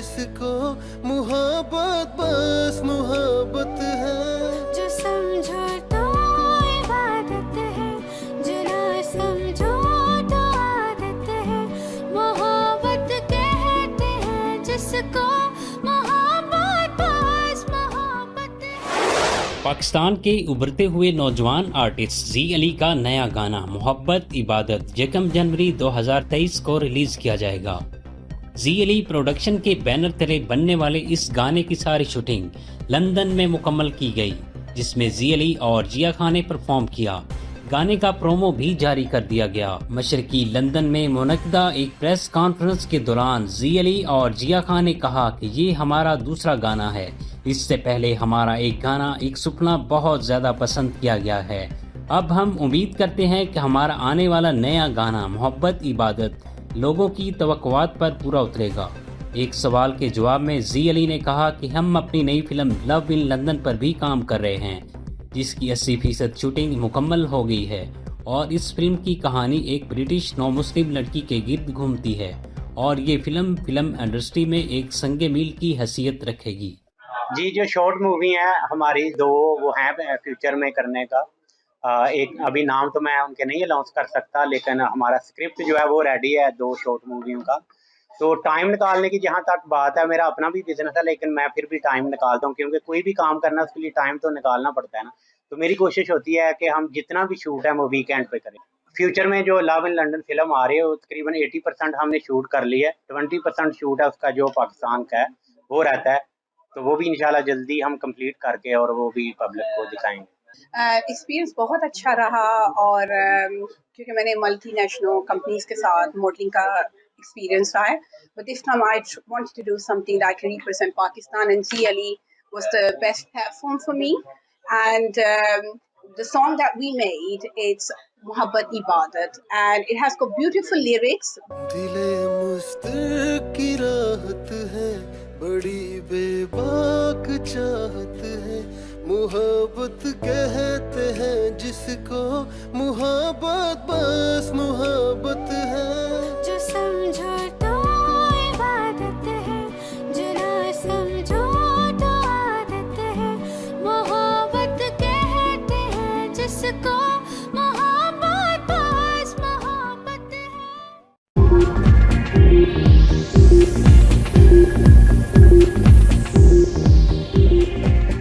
जिसको मुहब्बत बस मुहब्बत है। जो समझो तो इबादत है, जो ना समझो तो आदत है। मोहब्बत कहते हैं जिसको मोहब्बत बस मोहब्बत है। पाकिस्तान के उभरते हुए नौजवान आर्टिस्ट जी अली का नया गाना मोहब्बत इबादत 1 जनवरी 2023 को रिलीज किया जाएगा। जी अली प्रोडक्शन के बैनर तले बनने वाले इस गाने की सारी शूटिंग लंदन में मुकम्मल की गई, जिसमें जी अली और जिया खान ने परफॉर्म किया। गाने का प्रोमो भी जारी कर दिया गया। मशरकी लंदन में मुनक्किदा एक प्रेस कॉन्फ्रेंस के दौरान जी अली और जिया खान ने कहा कि ये हमारा दूसरा गाना है। इससे पहले हमारा एक गाना एक सुपना बहुत ज्यादा पसंद किया गया है। अब हम उम्मीद करते हैं कि हमारा आने वाला नया गाना मोहब्बत इबादत लोगों की तवक्कुआत पर पूरा उतरेगा। एक सवाल के जवाब में जी अली ने कहा कि हम अपनी नई फिल्म लव इन लंदन पर भी काम कर रहे हैं, जिसकी 80% शूटिंग मुकम्मल हो गई है और इस फिल्म की कहानी एक ब्रिटिश नौ मुस्लिम लड़की के गिर्द घूमती है और ये फिल्म इंडस्ट्री में एक संगे मील की हैसियत रखेगी। जी, जो शॉर्ट मूवी है हमारी दो वो हैं फ्यूचर में करने का। एक अभी नाम तो मैं उनके नहीं अनाउंस कर सकता, लेकिन हमारा स्क्रिप्ट जो है वो रेडी है 2 शॉर्ट मूवियों का। तो टाइम निकालने की जहाँ तक बात है, मेरा अपना भी बिजनेस है, लेकिन मैं फिर भी टाइम निकालता हूँ, क्योंकि कोई भी काम करना उसके लिए टाइम तो निकालना पड़ता है ना। तो मेरी कोशिश होती है कि हम जितना भी शूट है वो वीकेंड पे करें। फ्यूचर में जो लव इन लंदन फिल्म आ रही है वो तकरीबन 80% हमने शूट कर लिया है। 20% शूट है उसका जो पाकिस्तान का है वो रहता है, तो वो भी इंशाल्लाह जल्दी हम कंप्लीट करके और वो भी पब्लिक को दिखाएंगे। एक्सपीरियंस बहुत अच्छा रहा और क्योंकि मैंने मल्टीनेशनल कंपनीज के साथ मॉडलिंग का एक्सपीरियंस रहा है, but this time I wanted to do something that can represent Pakistan and जी अली was the best platform for me and the song that we made, it's Mohabbat Ibadat and it has got beautiful lyrics. दिले मुश्ताक की राहत है, बड़ी बेबाक चाहत है। मुहब्बत कहते हैं जिसको मुहब्बत बस